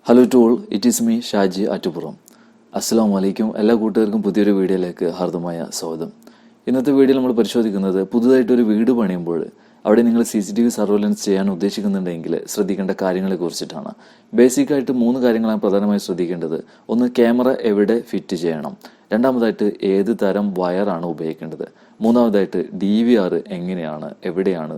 Hello to all, it is me Shajiyattupuram. അസ്സലാമു അലൈക്കും. എല്ലാ കൂട്ടുകാർക്കും പുതിയൊരു വീഡിയോയിലേക്ക് ഹാർദമായ സ്വാഗതം. ഇന്നത്തെ വീഡിയോയിൽ നമ്മൾ പരിശോധിക്കുന്നത് പുതുതായിട്ടൊരു വീട് പണിയുമ്പോൾ അവിടെ നിങ്ങൾ CCTV സർവൈലൻസ് ചെയ്യാൻ ഉദ്ദേശിക്കുന്നുണ്ടെങ്കിൽ ശ്രദ്ധിക്കേണ്ട കാര്യങ്ങളെ കുറിച്ചിട്ടാണ്. ബേസിക്കായിട്ട് 3 കാര്യങ്ങളാണ് പ്രധാനമായും ശ്രദ്ധിക്കേണ്ടത്. ഒന്ന്, ക്യാമറ എവിടെ ഫിറ്റ് ചെയ്യണം. രണ്ടാമതായിട്ട് ഏത് തരം വയറാണ് ഉപയോഗിക്കേണ്ടത്. മൂന്നാമതായിട്ട് DVR എങ്ങനെയാണ്, എവിടെയാണ്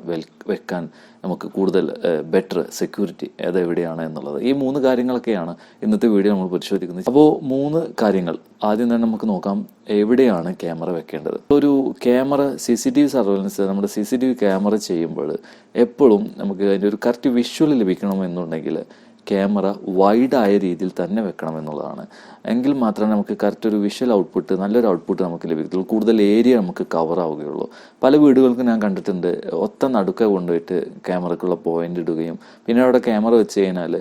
വെക്കാൻ നമുക്ക് കൂടുതൽ ബെറ്റർ സെക്യൂരിറ്റി അതെവിടെയാണ് എന്നുള്ളത്. ഈ 3 കാര്യങ്ങളൊക്കെയാണ് ഇന്നത്തെ വീഡിയോ നമ്മൾ പരിശോധിക്കുന്നത്. അപ്പോൾ 3 കാര്യങ്ങൾ ആദ്യം തന്നെ നമുക്ക് നോക്കാം. എവിടെയാണ് ക്യാമറ വെക്കേണ്ടത്? ഒരു ക്യാമറ CCTV സർവൈലൻസ്, നമ്മുടെ CCTV ക്യാമറ ചെയ്യുമ്പോൾ എപ്പോഴും നമുക്ക് അതിൻ്റെ ഒരു കറക്റ്റ് വിഷ്വൽ ലഭിക്കണമെന്നുണ്ടെങ്കിൽ ക്യാമറ വൈഡായ രീതിയിൽ തന്നെ വെക്കണം എന്നുള്ളതാണ്. എങ്കിൽ മാത്രമേ നമുക്ക് കറക്റ്റ് ഒരു വിഷ്വൽ ഔട്ട്പുട്ട്, നല്ലൊരു ഔട്ട്പുട്ട് നമുക്ക് ലഭിക്കത്തുള്ളൂ. കൂടുതൽ ഏരിയ നമുക്ക് കവർ ആവുകയുള്ളൂ. പല വീടുകൾക്കും ഞാൻ കണ്ടിട്ടുണ്ട്, ഒത്ത നടുക്ക കൊണ്ടുപോയിട്ട് ക്യാമറക്കുള്ള പോയിന്റ് ഇടുകയും പിന്നെ അവിടെ ക്യാമറ വെച്ച് കഴിഞ്ഞാൽ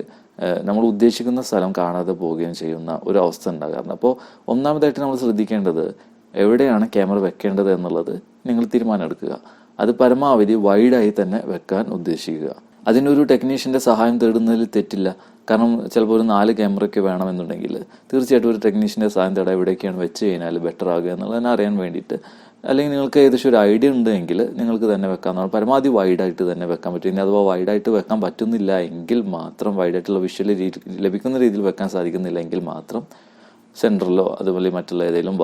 നമ്മൾ ഉദ്ദേശിക്കുന്ന സ്ഥലം കാണാതെ പോവുകയും ചെയ്യുന്ന ഒരു അവസ്ഥ ഉണ്ടാകാറുണ്ട്. അപ്പോൾ ഒന്നാമതായിട്ട് നമ്മൾ ശ്രദ്ധിക്കേണ്ടത് എവിടെയാണ് ക്യാമറ വെക്കേണ്ടത് എന്നുള്ളത് നിങ്ങൾ തീരുമാനമെടുക്കുക. അത് പരമാവധി വൈഡായി തന്നെ വെക്കാൻ ഉദ്ദേശിക്കുക. അതിനൊരു ടെക്നീഷ്യൻ്റെ സഹായം തേടുന്നതിൽ തെറ്റില്ല. കാരണം ചിലപ്പോൾ ഒരു 4 ക്യാമറയ്ക്ക് വേണമെന്നുണ്ടെങ്കിൽ തീർച്ചയായിട്ടും ഒരു ടെക്നീഷ്യൻ്റെ സഹായം തേടാൻ എവിടേക്കാണ് വെച്ച് കഴിഞ്ഞാൽ ബെറ്റർ ആകുക എന്നുള്ളതിനെ അറിയാൻ വേണ്ടിയിട്ട്, അല്ലെങ്കിൽ നിങ്ങൾക്ക് ഏകദേശം ഒരു ഐഡിയ ഉണ്ടെങ്കിൽ നിങ്ങൾക്ക് തന്നെ വെക്കാവുന്നതാണ്. പരമാവധി വൈഡായിട്ട് തന്നെ വെക്കാൻ പറ്റും. ഇനി അഥവാ വൈഡായിട്ട് വെക്കാൻ പറ്റുന്നില്ല എങ്കിൽ മാത്രം, വൈഡായിട്ടുള്ള വിഷ്വൽ ലഭിക്കുന്ന രീതിയിൽ വെക്കാൻ സാധിക്കുന്നില്ല എങ്കിൽ മാത്രം സെൻറ്ററിലോ അതുപോലെ മറ്റുള്ള ഏതെങ്കിലും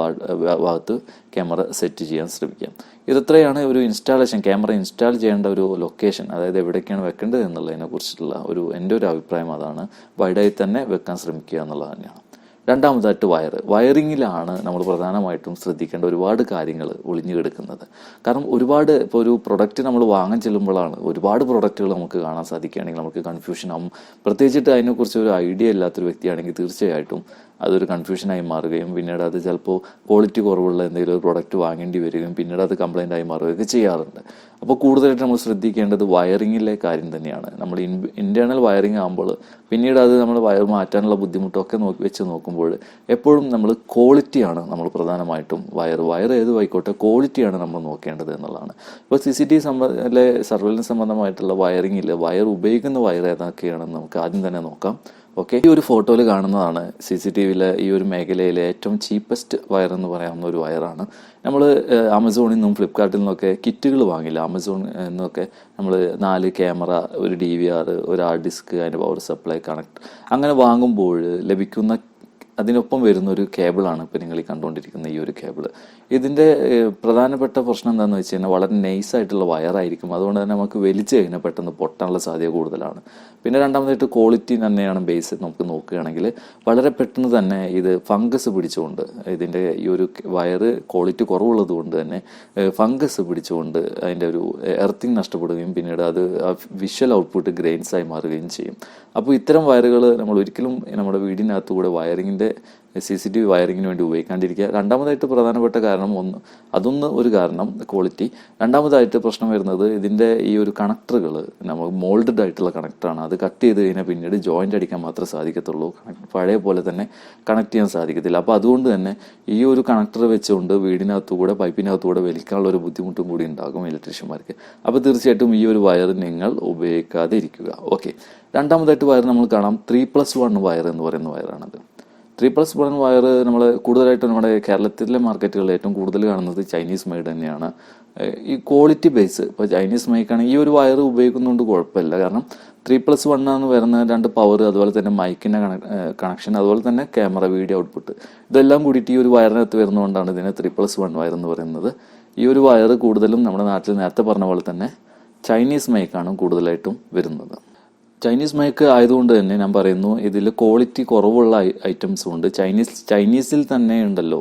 ഭാഗത്ത് ക്യാമറ സെറ്റ് ചെയ്യാൻ ശ്രമിക്കാം. ഇതത്രയാണ് ഒരു ഇൻസ്റ്റാളേഷൻ, ക്യാമറ ഇൻസ്റ്റാൾ ചെയ്യേണ്ട ഒരു ലൊക്കേഷൻ, അതായത് എവിടേക്കാണ് വെക്കേണ്ടത് എന്നുള്ളതിനെ കുറിച്ചിട്ടുള്ള എൻ്റെ ഒരു അഭിപ്രായം അതാണ്. വൈഡായി തന്നെ വെക്കാൻ ശ്രമിക്കുക എന്നുള്ളത് തന്നെയാണ്. രണ്ടാമതായിട്ട് വയറിങ്ങിലാണ് നമ്മൾ പ്രധാനമായിട്ടും ശ്രദ്ധിക്കേണ്ട ഒരുപാട് കാര്യങ്ങൾ ഒളിഞ്ഞു കിടക്കുന്നത്. കാരണം ഇപ്പോൾ ഒരു പ്രൊഡക്റ്റ് നമ്മൾ വാങ്ങാൻ ചെല്ലുമ്പോഴാണ് ഒരുപാട് പ്രൊഡക്റ്റുകൾ നമുക്ക് കാണാൻ സാധിക്കുകയാണെങ്കിൽ നമുക്ക് കൺഫ്യൂഷൻ ആവും. പ്രത്യേകിച്ചിട്ട് അതിനെക്കുറിച്ച് ഒരു ഐഡിയ ഇല്ലാത്തൊരു വ്യക്തിയാണെങ്കിൽ തീർച്ചയായിട്ടും അതൊരു കൺഫ്യൂഷനായി മാറുകയും പിന്നീട് അത് ചിലപ്പോൾ ക്വാളിറ്റി കുറവുള്ള എന്തെങ്കിലും ഒരു പ്രൊഡക്റ്റ് വാങ്ങേണ്ടി വരികയും പിന്നീട് അത് കംപ്ലൈൻ്റ് ആയി മാറുകയൊക്കെ ചെയ്യാറുണ്ട്. അപ്പോൾ കൂടുതലായിട്ട് നമ്മൾ ശ്രദ്ധിക്കേണ്ടത് വയറിങ്ങിലെ കാര്യം തന്നെയാണ്. നമ്മൾ ഇൻറ്റേർണൽ വയറിങ് ആകുമ്പോൾ പിന്നീട് അത് നമ്മൾ വയർ മാറ്റാനുള്ള ബുദ്ധിമുട്ടൊക്കെ വെച്ച് നോക്കുമ്പോൾ എപ്പോഴും നമ്മൾ ക്വാളിറ്റിയാണ് നമ്മൾ പ്രധാനമായിട്ടും വയർ ഏത് ആയിക്കോട്ടെ ക്വാളിറ്റിയാണ് നമ്മൾ നോക്കേണ്ടത് എന്നുള്ളതാണ്. ഇപ്പോൾ CCTV സർവൈലൻസ് സംബന്ധമായിട്ടുള്ള വയറിങ്ങിൽ വയർ ഉപയോഗിക്കുന്ന വയർ ഏതൊക്കെയാണെന്ന് നമുക്ക് ആദ്യം തന്നെ നോക്കാം. ഓക്കെ, ഈ ഒരു ഫോട്ടോയിൽ കാണുന്നതാണ് CCTVയിലെ ഈ ഒരു മേഖലയിലെ ഏറ്റവും ചീപ്പസ്റ്റ് വയർ എന്ന് പറയാവുന്ന ഒരു വയറാണ്. നമ്മൾ ആമസോണിൽ നിന്നും ഫ്ലിപ്കാർട്ടിൽ നിന്നൊക്കെ കിറ്റുകൾ വാങ്ങില്ല. ആമസോൺ എന്നൊക്കെ നമ്മൾ 4 ക്യാമറ, ഒരു DVR, ഒരു ഹാർഡ് ഡിസ്ക്, അതിൻ്റെ പവർ സപ്ലൈ കണക്ട് അങ്ങനെ വാങ്ങുമ്പോൾ ലഭിക്കുന്ന അതിനൊപ്പം വരുന്ന ഒരു കേബിളാണ് ഇപ്പോൾ നിങ്ങൾ ഈ കണ്ടുകൊണ്ടിരിക്കുന്ന ഈ ഒരു കേബിൾ. ഇതിൻ്റെ പ്രധാനപ്പെട്ട പ്രശ്നം എന്താണെന്ന് വെച്ച് കഴിഞ്ഞാൽ വളരെ നൈസായിട്ടുള്ള വയറായിരിക്കും. അതുകൊണ്ട് തന്നെ നമുക്ക് വലിച്ചു കഴിഞ്ഞാൽ പെട്ടെന്ന് പൊട്ടാനുള്ള സാധ്യത കൂടുതലാണ്. പിന്നെ രണ്ടാമതായിട്ട് ക്വാളിറ്റി തന്നെയാണ് ബേസ്. നമുക്ക് നോക്കുകയാണെങ്കിൽ വളരെ പെട്ടെന്ന് തന്നെ ഇത് ഫംഗസ് പിടിച്ചുകൊണ്ട്, ഇതിൻ്റെ ഈ ഒരു വയറ് ക്വാളിറ്റി കുറവുള്ളത് കൊണ്ട് തന്നെ ഫംഗസ് പിടിച്ചുകൊണ്ട് അതിൻ്റെ ഒരു എർത്തിങ് നഷ്ടപ്പെടുകയും പിന്നീട് അത് വിഷ്വൽ ഔട്ട്പുട്ട് ഗ്രെയിൻസായി മാറുകയും ചെയ്യും. അപ്പോൾ ഇത്തരം വയറുകൾ നമ്മൾ ഒരിക്കലും നമ്മുടെ വീടിനകത്തുകൂടെ വയറിങ്ങിൻ്റെ CCTV വയറിങ്ങിന് വേണ്ടി ഉപയോഗിക്കാണ്ടിരിക്കുക. രണ്ടാമതായിട്ട് പ്രധാനപ്പെട്ട കാരണം അതൊന്ന് ഒരു കാരണം ക്വാളിറ്റി. രണ്ടാമതായിട്ട് പ്രശ്നം വരുന്നത് ഇതിൻ്റെ ഈ ഒരു കണക്ടറുകൾ നമ്മൾ മോൾഡഡ് ആയിട്ടുള്ള കണക്ടറാണ്. അത് കട്ട് ചെയ്ത് കഴിഞ്ഞാൽ പിന്നീട് ജോയിൻ്റ് അടിക്കാൻ മാത്രമേ സാധിക്കത്തുള്ളൂ. പഴയ പോലെ തന്നെ കണക്ട് ചെയ്യാൻ സാധിക്കത്തില്ല. അപ്പോൾ അതുകൊണ്ട് തന്നെ ഈ ഒരു കണക്ടർ വെച്ചുകൊണ്ട് വീടിനകത്തുകൂടെ പൈപ്പിനകത്തുകൂടെ വലിക്കാനുള്ള ഒരു ബുദ്ധിമുട്ടും കൂടി ഉണ്ടാകും ഇലക്ട്രീഷ്യന്മാർക്ക്. അപ്പോൾ തീർച്ചയായിട്ടും ഈ ഒരു വയർ നിങ്ങൾ ഉപയോഗിക്കാതെ ഇരിക്കുക. ഓക്കെ, രണ്ടാമതായിട്ട് വയർ നമ്മൾ കാണാം 3+1 വയർ എന്ന് പറയുന്ന വയറാണത്. 3+1 വയർ നമ്മൾ കൂടുതലായിട്ട് നമ്മുടെ കേരളത്തിലെ മാർക്കറ്റുകളിൽ ഏറ്റവും കൂടുതൽ കാണുന്നത് ചൈനീസ് മെയ്ഡ് തന്നെയാണ്. ഈ ക്വാളിറ്റി ബേസ് ഇപ്പോൾ ചൈനീസ് മൈക്കാണ് ഈ ഒരു വയർ ഉപയോഗിക്കുന്നതുകൊണ്ട് കുഴപ്പമില്ല. കാരണം 3+1 ആണ് വരുന്ന 2 പവർ, അതുപോലെ തന്നെ മൈക്കിൻ്റെ കണക്ഷൻ, അതുപോലെ തന്നെ ക്യാമറ വീഡിയോ ഔട്ട്പുട്ട്, ഇതെല്ലാം കൂടിയിട്ട് ഈ ഒരു വയറിനകത്ത് വരുന്നതുകൊണ്ടാണ് ഇതിനെ 3+1 വയർ എന്ന് പറയുന്നത്. ഈ ഒരു വയർ കൂടുതലും നമ്മുടെ നാട്ടിൽ നേരത്തെ പറഞ്ഞ പോലെ തന്നെ ചൈനീസ് മൈക്കാണ് കൂടുതലായിട്ടും വരുന്നത്. ചൈനീസ് മൈക്ക് ആയതുകൊണ്ട് തന്നെ ഞാൻ പറയുന്നു ഇതിൽ ക്വാളിറ്റി കുറവുള്ള ഐറ്റംസും ഉണ്ട്. ചൈനീസിൽ തന്നെ ഉണ്ടല്ലോ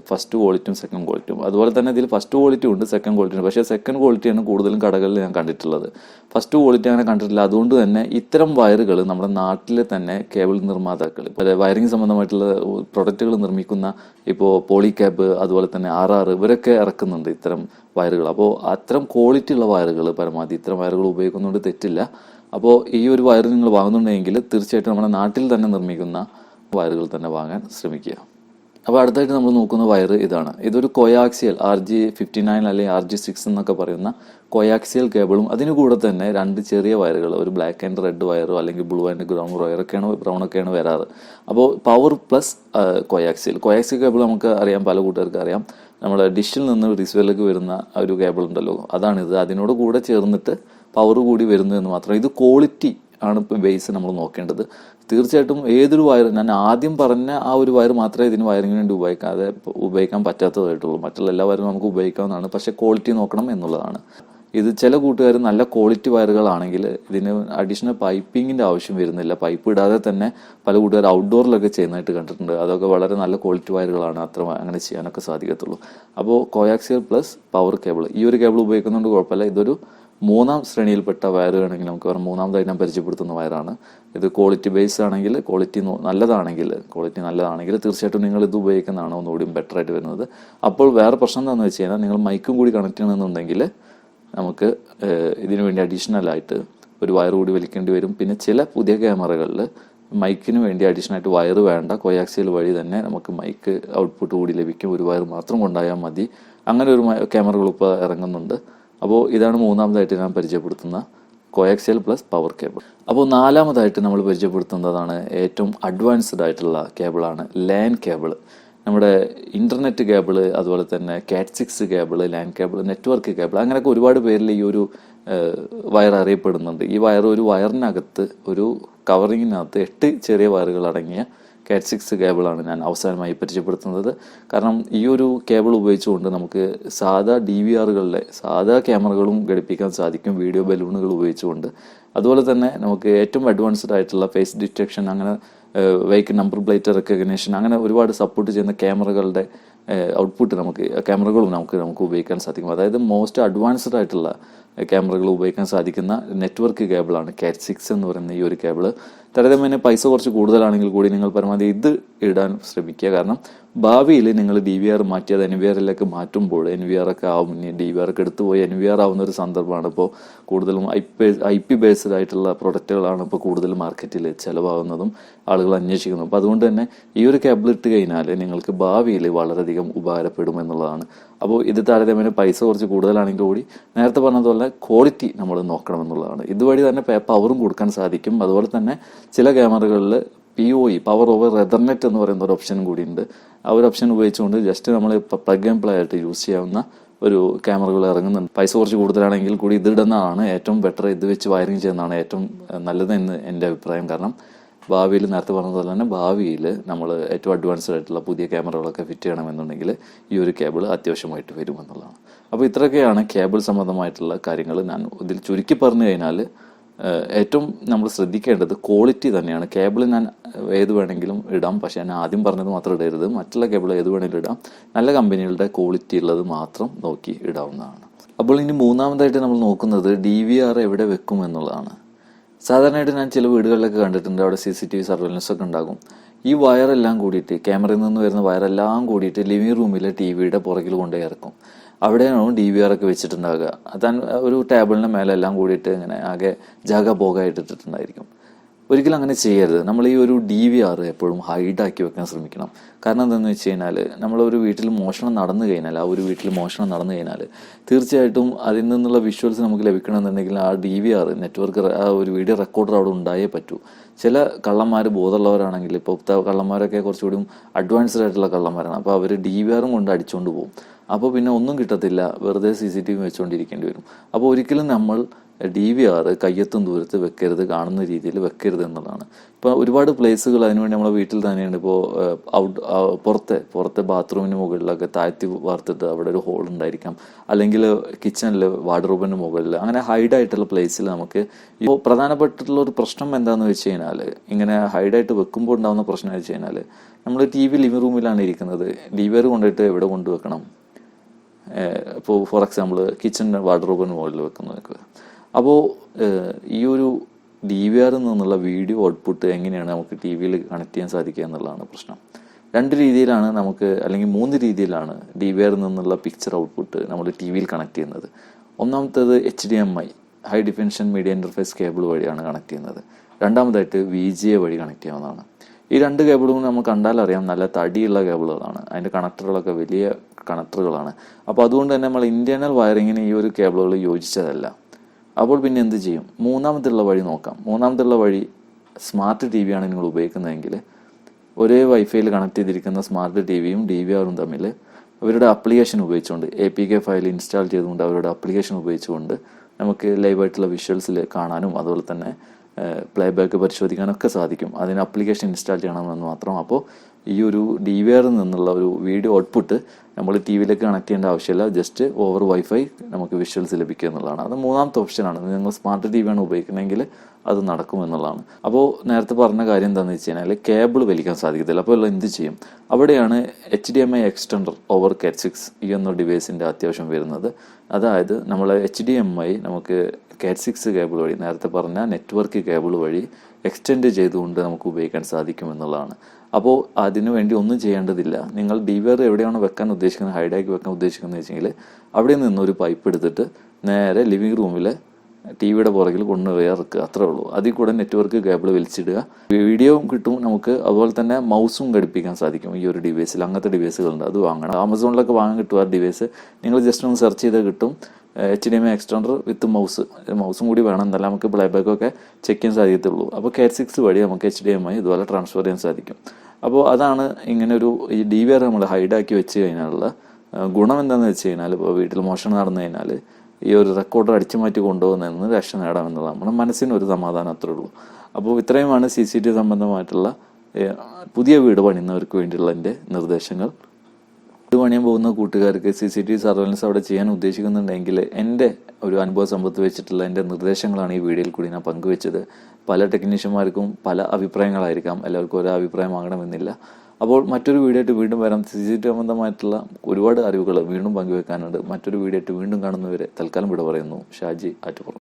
ഫസ്റ്റ് ക്വാളിറ്റിയും സെക്കൻഡ് ക്വാളിറ്റിയും. അതുപോലെ തന്നെ ഇതിൽ ഫസ്റ്റ് ക്വാളിറ്റി ഉണ്ട്, സെക്കൻഡ് ക്വാളിറ്റി ഉണ്ട്. പക്ഷേ സെക്കൻഡ് ക്വാളിറ്റിയാണ് കൂടുതലും കടകളിൽ ഞാൻ കണ്ടിട്ടുള്ളത്. ഫസ്റ്റ് ക്വാളിറ്റി അങ്ങനെ കണ്ടിട്ടില്ല. അതുകൊണ്ട് തന്നെ ഇത്തരം വയറുകൾ നമ്മുടെ നാട്ടിലെ തന്നെ കേബിൾ നിർമ്മാതാക്കൾ, ഇപ്പോൾ വയറിംഗ് സംബന്ധമായിട്ടുള്ള പ്രൊഡക്റ്റുകൾ നിർമ്മിക്കുന്ന ഇപ്പോൾ പോളിക്യാബ്, അതുപോലെ തന്നെ RR ഇവരൊക്കെ ഇറക്കുന്നുണ്ട് ഇത്തരം വയറുകൾ. അപ്പോൾ അത്തരം ക്വാളിറ്റി ഉള്ള വയറുകൾ പരമാവധി ഇത്തരം വയറുകൾ ഉപയോഗിക്കുന്നതുകൊണ്ട് തെറ്റില്ല. അപ്പോൾ ഈ ഒരു വയർ നിങ്ങൾ വാങ്ങുന്നുണ്ടെങ്കിൽ തീർച്ചയായിട്ടും നമ്മുടെ നാട്ടിൽ തന്നെ നിർമ്മിക്കുന്ന വയറുകൾ തന്നെ വാങ്ങാൻ ശ്രമിക്കുക. അപ്പോൾ അടുത്തായിട്ട് നമ്മൾ നോക്കുന്ന വയർ ഇതാണ്. ഇതൊരു കോയാക്സിയൽ RG59 അല്ലെങ്കിൽ RG6 എന്നൊക്കെ പറയുന്ന കോയാക്സിയൽ കേബിളും അതിന് കൂടെ തന്നെ 2 ചെറിയ വയറുകൾ, ഒരു ബ്ലാക്ക് ആൻഡ് റെഡ് വയറോ അല്ലെങ്കിൽ ബ്ലൂ ആൻഡ് ബ്രൗൺ ഒക്കെയാണ് വരാറ്. അപ്പോൾ പവർ പ്ലസ് കോയാക്സിയൽ കേബിൾ നമുക്ക് അറിയാം, പല കൂട്ടുകാർക്ക് അറിയാം. നമ്മുടെ ഡിഷിൽ നിന്ന് റിസീവറിലേക്ക് വരുന്ന ഒരു കേബിൾ ഉണ്ടല്ലോ, അതാണിത്. അതിനോട് കൂടെ ചേർന്നിട്ട് പവർ കൂടി വരുന്നു എന്ന് മാത്രം. ഇത് ക്വാളിറ്റി ആണ് ഇപ്പോൾ ബേസ് നമ്മൾ നോക്കേണ്ടത്. തീർച്ചയായിട്ടും ഏതൊരു വയർ, ഞാൻ ആദ്യം പറഞ്ഞ ആ ഒരു വയർ മാത്രമേ ഇതിന് വയറിങ്ങിന് വേണ്ടി ഉപയോഗിക്കാൻ പറ്റാത്തതായിട്ടുള്ളൂ. മറ്റുള്ള എല്ലാ വയറും നമുക്ക് ഉപയോഗിക്കാവുന്നതാണ്, പക്ഷേ ക്വാളിറ്റി നോക്കണം എന്നുള്ളതാണ്. ഇത് ചില കൂട്ടുകാർ നല്ല ക്വാളിറ്റി വയറുകളാണെങ്കിൽ ഇതിന് അഡീഷണൽ പൈപ്പിങ്ങിൻ്റെ ആവശ്യം വരുന്നില്ല. പൈപ്പ് ഇടാതെ തന്നെ പല കൂട്ടുകാർ ഔട്ട്ഡോറിലൊക്കെ ചെയ്യുന്നതായിട്ട് കണ്ടിട്ടുണ്ട്. അതൊക്കെ വളരെ നല്ല ക്വാളിറ്റി വയറുകളാണ്, അത്ര അങ്ങനെ ചെയ്യാനൊക്കെ സാധിക്കത്തുള്ളൂ. അപ്പോൾ കോയാക്സിയൽ പ്ലസ് പവർ കേബിൾ, ഈ ഒരു കേബിൾ ഉപയോഗിക്കുന്നതുകൊണ്ട് കുഴപ്പമില്ല. ഇതൊരു 3ാം ശ്രേണിയിൽപ്പെട്ട വയർ വേണമെങ്കിൽ നമുക്ക് പറയാം. 3ാമതായി ഞാൻ പരിചയപ്പെടുത്തുന്ന വയറാണ് ഇത്. ക്വാളിറ്റി ബേസ് ആണെങ്കിൽ, ക്വാളിറ്റി നല്ലതാണെങ്കിൽ തീർച്ചയായിട്ടും നിങ്ങൾ ഇത് ഉപയോഗിക്കുന്നതാണ് ഒന്നുകൂടി ബെറ്റർ ആയിട്ട് വരുന്നത്. അപ്പോൾ വേറെ പ്രശ്നം എന്താണെന്ന് വെച്ച് കഴിഞ്ഞാൽ, നിങ്ങൾ മൈക്കും കൂടി കണക്ട് ചെയ്യണമെന്നുണ്ടെങ്കിൽ നമുക്ക് ഇതിനു വേണ്ടി അഡീഷണൽ ആയിട്ട് ഒരു വയർ കൂടി വലിക്കേണ്ടി വരും. പിന്നെ ചില പുതിയ ക്യാമറകളിൽ മൈക്കിന് വേണ്ടി അഡീഷണൽ ആയിട്ട് വയർ വേണ്ട, കോയാക്സിയൽ വഴി തന്നെ നമുക്ക് മൈക്ക് ഔട്ട്പുട്ട് കൂടി ലഭിക്കും. ഒരു വയർ മാത്രം കൊണ്ടായാൽ മതി. അങ്ങനെ ഒരു ക്യാമറകൾ ഇപ്പോൾ ഇറങ്ങുന്നുണ്ട്. അപ്പോൾ ഇതാണ് 3ാമതായിട്ട് ഞാൻ പരിചയപ്പെടുത്തുന്ന കോയാക്സിയൽ പ്ലസ് പവർ കേബിൾ. അപ്പോൾ 4ാമതായിട്ട് നമ്മൾ പരിചയപ്പെടുത്തുന്നതാണ് ഏറ്റവും അഡ്വാൻസ്ഡ് ആയിട്ടുള്ള കേബിളാണ് ലാൻ കേബിൾ. നമ്മുടെ ഇൻ്റർനെറ്റ് കേബിൾ, അതുപോലെ തന്നെ CAT6 cable, LAN cable, network cable, അങ്ങനെയൊക്കെ ഒരുപാട് പേരിൽ ഈ ഒരു വയർ അറിയപ്പെടുന്നുണ്ട്. ഈ വയർ ഒരു വയറിനകത്ത്, ഒരു കവറിങ്ങിനകത്ത് 8 ചെറിയ വയറുകൾ അടങ്ങിയ CAT6 കേബിളാണ് ഞാൻ അവസാനമായി പരിചയപ്പെടുത്തുന്നത്. കാരണം ഈ ഒരു കേബിൾ ഉപയോഗിച്ചുകൊണ്ട് നമുക്ക് സാധാ DVRകളിലെ സാധാ ക്യാമറകളും ഘടിപ്പിക്കാൻ സാധിക്കും, വീഡിയോ ബലൂണുകൾ ഉപയോഗിച്ചുകൊണ്ട്. അതുപോലെ തന്നെ നമുക്ക് ഏറ്റവും അഡ്വാൻസ്ഡ് ആയിട്ടുള്ള ഫേസ് ഡിറ്റക്ഷൻ, അങ്ങനെ വെഹിക്കിൾ നമ്പർ പ്ലേറ്റ് റെക്കഗ്നേഷൻ, അങ്ങനെ ഒരുപാട് സപ്പോർട്ട് ചെയ്യുന്ന ക്യാമറകളുടെ ഔട്ട്പുട്ട് ക്യാമറകളും നമുക്ക് ഉപയോഗിക്കാൻ സാധിക്കും. അതായത് മോസ്റ്റ് അഡ്വാൻസ്ഡ് ആയിട്ടുള്ള ക്യാമറകൾ ഉപയോഗിക്കാൻ സാധിക്കുന്ന നെറ്റ്വർക്ക് കേബിളാണ് CAT6 എന്ന് പറയുന്ന ഈ ഒരു കേബിൾ. താരതമ്യേന പൈസ കുറച്ച് കൂടുതലാണെങ്കിൽ കൂടി നിങ്ങൾ പരമാവധി ഇത് ഇടാൻ ശ്രമിക്കുക. കാരണം ഭാവിയിൽ നിങ്ങൾ DVR മാറ്റി അത് NVRലേക്ക് മാറ്റുമ്പോൾ NVR ഒക്കെ ആവും, DVR ഒക്കെ എടുത്തുപോയി NVR ആവുന്ന ഒരു സന്ദർഭമാണ്. ഇപ്പോൾ കൂടുതലും IP ബേസ്ഡ് ആയിട്ടുള്ള പ്രൊഡക്റ്റുകളാണ് ഇപ്പോൾ കൂടുതൽ മാർക്കറ്റിൽ ചിലവാകുന്നതും ആളുകൾ അന്വേഷിക്കുന്നതും. അപ്പോൾ അതുകൊണ്ട് തന്നെ ഈ ഒരു കേബിൾ ഇട്ട് കഴിഞ്ഞാൽ നിങ്ങൾക്ക് ഭാവിയിൽ വളരെയധികം ഉപകാരപ്പെടും എന്നുള്ളതാണ്. അപ്പോൾ ഇത് താരതമ്യേന പൈസ കുറച്ച് കൂടുതലാണെങ്കിൽ കൂടി നേരത്തെ പറഞ്ഞതുപോലെ ക്വാളിറ്റി നമ്മൾ നോക്കണമെന്നുള്ളതാണ്. ഇതുവഴി തന്നെ പവറും കൊടുക്കാൻ സാധിക്കും. അതുപോലെ തന്നെ ചില ക്യാമറകളിൽ PoE, പവർ ഓവർ എതർനെറ്റ് എന്ന് പറയുന്ന ഒരു ഓപ്ഷൻ കൂടിയുണ്ട്. ആ ഒരു ഓപ്ഷൻ ഉപയോഗിച്ചുകൊണ്ട് ജസ്റ്റ് നമ്മൾ പ്ലഗ് ആൻഡ് പ്ലേ ആയിട്ട് യൂസ് ചെയ്യാവുന്ന ഒരു ക്യാമറകൾ ഇറങ്ങുന്നുണ്ട്. പൈസ കുറച്ച് കൂടുതലാണെങ്കിൽ കൂടി ഇതിടുന്നതാണ് ഏറ്റവും ബെറ്റർ. ഇത് വെച്ച് വയറിങ് ചെയ്യുന്നതാണ് ഏറ്റവും നല്ലത് എന്ന് എൻ്റെ അഭിപ്രായം. കാരണം ഭാവിയിൽ നേരത്തെ പറഞ്ഞതുപോലെ തന്നെ ഭാവിയിൽ നമ്മൾ ഏറ്റവും അഡ്വാൻസ്ഡ് ആയിട്ടുള്ള പുതിയ ക്യാമറകളൊക്കെ ഫിറ്റ് ചെയ്യണമെന്നുണ്ടെങ്കിൽ ഈ ഒരു കേബിൾ അത്യാവശ്യമായിട്ട് വരുമെന്നുള്ളതാണ്. അപ്പോൾ ഇത്രയൊക്കെയാണ് കേബിൾ സംബന്ധമായിട്ടുള്ള കാര്യങ്ങൾ. ഞാൻ ഇതിൽ ചുരുക്കി പറഞ്ഞു കഴിഞ്ഞാൽ ഏറ്റവും നമ്മൾ ശ്രദ്ധിക്കേണ്ടത് ക്വാളിറ്റി തന്നെയാണ്. കേബിൾ ഞാൻ ഏത് വേണമെങ്കിലും ഇടാം, പക്ഷേ ഞാൻ ആദ്യം പറഞ്ഞത് മാത്രം ഇടരുത്. മറ്റുള്ള കേബിൾ ഏത് വേണമെങ്കിലും ഇടാം. നല്ല കമ്പനികളുടെ ക്വാളിറ്റി ഉള്ളത് മാത്രം നോക്കി ഇടാവുന്നതാണ്. അപ്പോൾ ഇനി 3ാമതായിട്ട് നമ്മൾ നോക്കുന്നത് DVR എവിടെ വെക്കും എന്നുള്ളതാണ്. സാധാരണയായിട്ട് ഞാൻ ചില വീടുകളിലൊക്കെ കണ്ടിട്ടുണ്ട്, അവിടെ CCTV സർവൈലൻസ് ഒക്കെ ഉണ്ടാകും. ഈ വയറെല്ലാം കൂടിയിട്ട്, ക്യാമറയിൽ നിന്ന് വരുന്ന വയറെല്ലാം കൂടിയിട്ട് ലിവിങ് റൂമിലെ TVയുടെ പുറകിൽ കൊണ്ടുപോയി ഇറക്കും. അവിടെയാണ് DVR ഒക്കെ വെച്ചിട്ടുണ്ടാകുക. അതാണ് ഒരു ടേബിളിൻ്റെ മേലെ എല്ലാം കൂടിയിട്ട് ഇങ്ങനെ ആകെ ജാഗപോഗമായിട്ട് ഇട്ടിട്ടുണ്ടായിരിക്കും. ഒരിക്കലും അങ്ങനെ ചെയ്യരുത്. നമ്മൾ ഈ ഒരു DVR എപ്പോഴും ഹൈഡാക്കി വെക്കാൻ ശ്രമിക്കണം. കാരണം എന്താണെന്ന് വെച്ച് കഴിഞ്ഞാൽ, നമ്മളൊരു വീട്ടിൽ മോഷണം നടന്നു കഴിഞ്ഞാൽ തീർച്ചയായിട്ടും അതിൽ നിന്നുള്ള വിഷ്വൽസ് നമുക്ക് ലഭിക്കണമെന്നുണ്ടെങ്കിൽ ആ DVR നെറ്റ്വർക്ക്, ആ ഒരു വീഡിയോ റെക്കോർഡർ അവിടെ ഉണ്ടായേ പറ്റൂ. ചില കള്ളന്മാർ ബോധമുള്ളവരാണെങ്കിൽ, ഇപ്പോഴത്തെ കള്ളന്മാരൊക്കെ കുറച്ചുകൂടി അഡ്വാൻസ്ഡ് ആയിട്ടുള്ള കള്ളന്മാരാണ്. അപ്പോൾ അവർ DVRും കൊണ്ട് അടിച്ചുകൊണ്ട് പോകും. അപ്പോൾ പിന്നെ ഒന്നും കിട്ടത്തില്ല, വെറുതെ CCTV വെച്ചുകൊണ്ടിരിക്കേണ്ടി വരും. അപ്പോൾ ഒരിക്കലും നമ്മൾ DVR കയ്യെത്തും ദൂരത്ത് വെക്കരുത്, കാണുന്ന രീതിയിൽ വെക്കരുത് എന്നുള്ളതാണ്. ഇപ്പോൾ ഒരുപാട് പ്ലേസുകൾ അതിനുവേണ്ടി നമ്മളെ വീട്ടിൽ തന്നെയുണ്ട്. ഇപ്പോൾ പുറത്തെ ബാത്റൂമിന് മുകളിലൊക്കെ താഴ്ത്തി വാർത്തിട്ട് അവിടെ ഒരു ഹോൾ ഉണ്ടായിരിക്കാം, അല്ലെങ്കിൽ കിച്ചണിൽ വാർഡ്രോബിന് മുകളിൽ, അങ്ങനെ ഹൈഡായിട്ടുള്ള പ്ലേസിൽ നമുക്ക്. ഇപ്പോൾ പ്രധാനപ്പെട്ടിട്ടുള്ള ഒരു പ്രശ്നം എന്താണെന്ന് വെച്ച് കഴിഞ്ഞാൽ, ഇങ്ങനെ ഹൈഡായിട്ട് വെക്കുമ്പോൾ ഉണ്ടാകുന്ന പ്രശ്നം വെച്ച് കഴിഞ്ഞാൽ, നമ്മൾ TV ലിവിംഗ് റൂമിലാണ് ഇരിക്കുന്നത്, DVR കൊണ്ടുപോയിട്ട് എവിടെ കൊണ്ടുവെക്കണം? ഇപ്പോൾ ഫോർ എക്സാമ്പിൾ കിച്ചൺ വാർഡ്രോബിന് മുകളിൽ വെക്കുന്നത്. അപ്പോൾ ഈ ഒരു DVR നിന്നുള്ള വീഡിയോ ഔട്ട്പുട്ട് എങ്ങനെയാണ് നമുക്ക് TVയിൽ കണക്ട് ചെയ്യാൻ സാധിക്കുക എന്നുള്ളതാണ് പ്രശ്നം. 2 രീതിയിലാണ് നമുക്ക്, അല്ലെങ്കിൽ 3 രീതിയിലാണ് DVR നിന്നുള്ള പിക്ചർ ഔട്ട്പുട്ട് നമ്മൾ TVയിൽ കണക്ട് ചെയ്യുന്നത്. ഒന്നാമത്തേത് HDMI, high definition media interface cable വഴിയാണ് കണക്ട് ചെയ്യുന്നത്. രണ്ടാമതായിട്ട് VGA വഴി കണക്ട് ചെയ്യാവുന്നതാണ്. ഈ 2 കേബിളും നമ്മൾ കണ്ടാലറിയാം നല്ല തടിയുള്ള കേബിളുകളാണ്. അതിൻ്റെ കണക്ടറുകളൊക്കെ വലിയ കണക്ടറുകളാണ്. അപ്പോൾ അതുകൊണ്ട് തന്നെ നമ്മൾ ഇൻറ്റേർണൽ വയറിങ്ങിന് ഈ ഒരു കേബിളുകൾ യോജിച്ചതല്ല. അപ്പോൾ പിന്നെ എന്ത് ചെയ്യും? മൂന്നാമത്തുള്ള വഴി നോക്കാം. മൂന്നാമത്തുള്ള വഴി സ്മാർട്ട് ടി വി ആണ് നിങ്ങൾ ഉപയോഗിക്കുന്നതെങ്കിൽ ഒരേ വൈഫൈയിൽ കണക്ട് ചെയ്തിരിക്കുന്ന സ്മാർട്ട് ടി വിയും DVRും തമ്മിൽ അവരുടെ ആപ്ലിക്കേഷൻ ഉപയോഗിച്ചുകൊണ്ട് APK ഫയൽ ഇൻസ്റ്റാൾ ചെയ്തുകൊണ്ട് അവരുടെ ആപ്ലിക്കേഷൻ ഉപയോഗിച്ചുകൊണ്ട് നമുക്ക് ലൈവായിട്ടുള്ള വിഷ്വൽസിൽ കാണാനും അതുപോലെ തന്നെ പ്ലേബാക്ക് പരിശോധിക്കാനൊക്കെ സാധിക്കും. അതിന് ആപ്ലിക്കേഷൻ ഇൻസ്റ്റാൾ ചെയ്യണമെന്ന് മാത്രം. അപ്പോൾ ഈ ഒരു DVRിൽ നിന്നുള്ള ഒരു വീഡിയോ ഔട്ട്പുട്ട് നമ്മൾ ടി വിയിലേക്ക് കണക്ട് ചെയ്യേണ്ട ആവശ്യമില്ല. ജസ്റ്റ് ഓവർ വൈഫൈ നമുക്ക് വിഷ്വൽസ് ലഭിക്കുക എന്നുള്ളതാണ്. അത് മൂന്നാമത്തെ ഓപ്ഷനാണ്. നിങ്ങൾ സ്മാർട്ട് ടി വിയാണ് ഉപയോഗിക്കുന്നതെങ്കിൽ അത് നടക്കുമെന്നുള്ളതാണ്. അപ്പോൾ നേരത്തെ പറഞ്ഞ കാര്യം എന്താണെന്ന് വെച്ച് കഴിഞ്ഞാൽ കേബിൾ വലിക്കാൻ സാധിക്കത്തില്ല. അപ്പോൾ എന്ത് ചെയ്യും? അവിടെയാണ് HDMI എക്സ്റ്റൻഡർ ഓവർ Cat6 ഈ എന്ന ഡിവൈസിൻ്റെ അത്യാവശ്യം വരുന്നത്. അതായത് നമ്മൾ HDMI നമുക്ക് Cat6 കേബിൾ വഴി നേരത്തെ പറഞ്ഞ നെറ്റ്വർക്ക് കേബിൾ വഴി എക്സ്റ്റെൻഡ് ചെയ്തുകൊണ്ട് നമുക്ക് ഉപയോഗിക്കാൻ സാധിക്കുമെന്നുള്ളതാണ്. അപ്പോൾ അതിനു വേണ്ടി ഒന്നും ചെയ്യേണ്ടതില്ല. നിങ്ങൾ DVR എവിടെയാണ് വെക്കാൻ ഉദ്ദേശിക്കുന്നത്, ഹൈഡാക്കി വെക്കാൻ ഉദ്ദേശിക്കുന്നത് വെച്ചെങ്കിൽ അവിടെ നിന്നൊരു പൈപ്പ് എടുത്തിട്ട് നേരെ ലിവിങ് റൂമിലെ ടി വിയുടെ പുറകിൽ കൊണ്ടുപോയി ഇറക്കുക. അത്രേ ഉള്ളൂ. അതിൽ കൂടെ നെറ്റ്വർക്ക് കേബിൾ വലിച്ചിടുക. വീഡിയോ കിട്ടും നമുക്ക്. അതുപോലെ തന്നെ മൗസും ഘടിപ്പിക്കാൻ സാധിക്കും ഈ ഒരു ഡിവൈസിൽ. അങ്ങനത്തെ ഡിവൈസുകളുണ്ട്, അത് വാങ്ങണം. ആമസോണിലൊക്കെ വാങ്ങാൻ കിട്ടും ആ ഡിവൈസ്. നിങ്ങൾ ജസ്റ്റ് ഒന്ന് സെർച്ച് ചെയ്താൽ കിട്ടും. HDMI എക്സ്റ്റൻഡർ വിത്ത് മൗസും കൂടി വേണം, എന്നാലും നമുക്ക് പ്ലേബാക്കൊക്കെ ചെക്ക് ചെയ്യാൻ സാധിക്കത്തുള്ളൂ. അപ്പോൾ Cat6 വഴി നമുക്ക് HDMI ഇതുപോലെ ട്രാൻസ്ഫർ ചെയ്യാൻ സാധിക്കും. അപ്പോൾ അതാണ് ഇങ്ങനെ ഒരു ഈ DVR നമ്മൾ ഹൈഡാക്കി വെച്ച് കഴിഞ്ഞാലുള്ള ഗുണം എന്താണെന്ന് വെച്ച് കഴിഞ്ഞാൽ, ഇപ്പോൾ വീട്ടിൽ മോഷണം നടന്നു കഴിഞ്ഞാൽ ഈ ഒരു റെക്കോർഡർ അടിച്ചു മാറ്റി കൊണ്ടുപോകുന്നതിന് രക്ഷ നേടാമെന്നുള്ളതാണ്. നമ്മുടെ മനസ്സിനൊരു സമാധാനം അത്രേ ഉള്ളൂ. അപ്പോൾ ഇത്രയുമാണ് CCTV സംബന്ധമായിട്ടുള്ള പുതിയ വീട് പണിയുന്നവർക്ക് വേണ്ടിയുള്ള എൻ്റെ നിർദ്ദേശങ്ങൾ. വീട് പണിയാൻ പോകുന്ന കൂട്ടുകാർക്ക് CCTV സർവൈലൻസ് അവിടെ ചെയ്യാൻ ഉദ്ദേശിക്കുന്നുണ്ടെങ്കിൽ എൻ്റെ ഒരു അനുഭവ സമ്പത്ത് വെച്ചിട്ടുള്ള എൻ്റെ നിർദ്ദേശങ്ങളാണ് ഈ വീഡിയോയിൽ കൂടി ഞാൻ പങ്കുവെച്ചത്. പല ടെക്നീഷ്യന്മാർക്കും പല അഭിപ്രായങ്ങളായിരിക്കാം, എല്ലാവർക്കും ഒരേ അഭിപ്രായമാകണമെന്നില്ല. അപ്പോൾ മറ്റൊരു വീഡിയോ ആയിട്ട് വീണ്ടും വരാം. CCTV സംബന്ധമായിട്ടുള്ള ഒരുപാട് അറിവുകൾ വീണ്ടും പങ്കുവെക്കാനുണ്ട്. മറ്റൊരു വീഡിയോ ആയിട്ട് വീണ്ടും കാണുന്നവരെ തൽക്കാലം വിട പറയുന്നു. ഷാജി ആറ്റുപുറം.